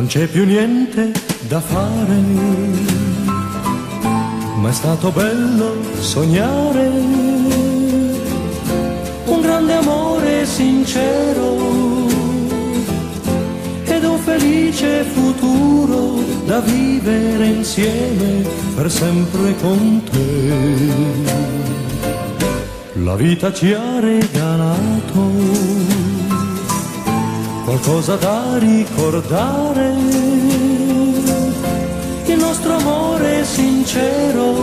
Non c'è più niente da fare, ma è stato bello sognare un grande amore sincero ed un felice futuro da vivere insieme per sempre con te. La vita ci ha regalato qualcosa da ricordare, il nostro amore sincero,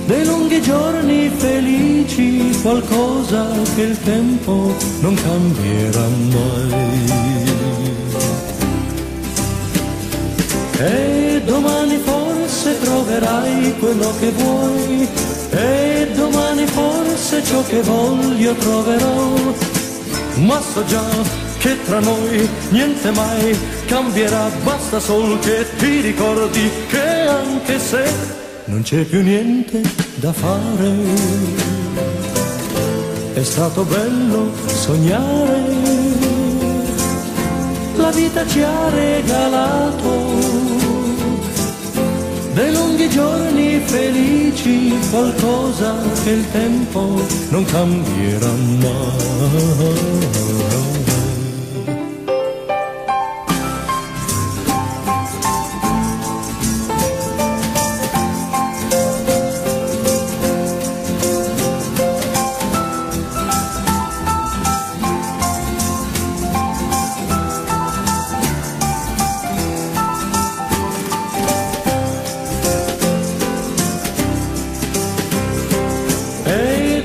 dei lunghi giorni felici, qualcosa che il tempo non cambierà mai. E domani forse troverai quello che vuoi, e domani forse ciò che voglio troverò, ma so già che tra noi niente mai cambierà, basta sol che ti ricordi che anche se non c'è più niente da fare, è stato bello sognare, la vita ci ha regalato dei lunghi giorni felici, qualcosa che il tempo non cambierà mai.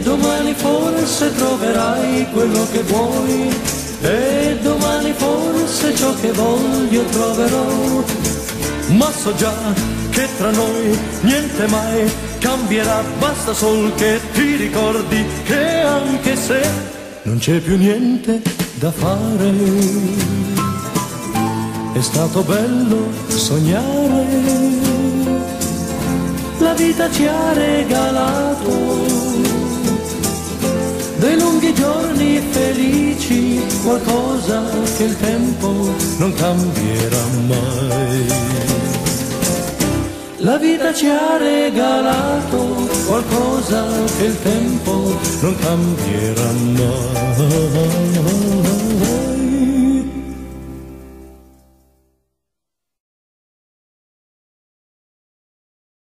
Domani forse troverai quello che vuoi, e domani forse ciò che voglio troverò, ma so già che tra noi niente mai cambierà, basta sol che ti ricordi che anche se non c'è più niente da fare, è stato bello sognare, la vita ci ha regalato dei lunghi giorni felici, qualcosa che il tempo non cambierà mai. La vita ci ha regalato qualcosa che il tempo non cambierà mai.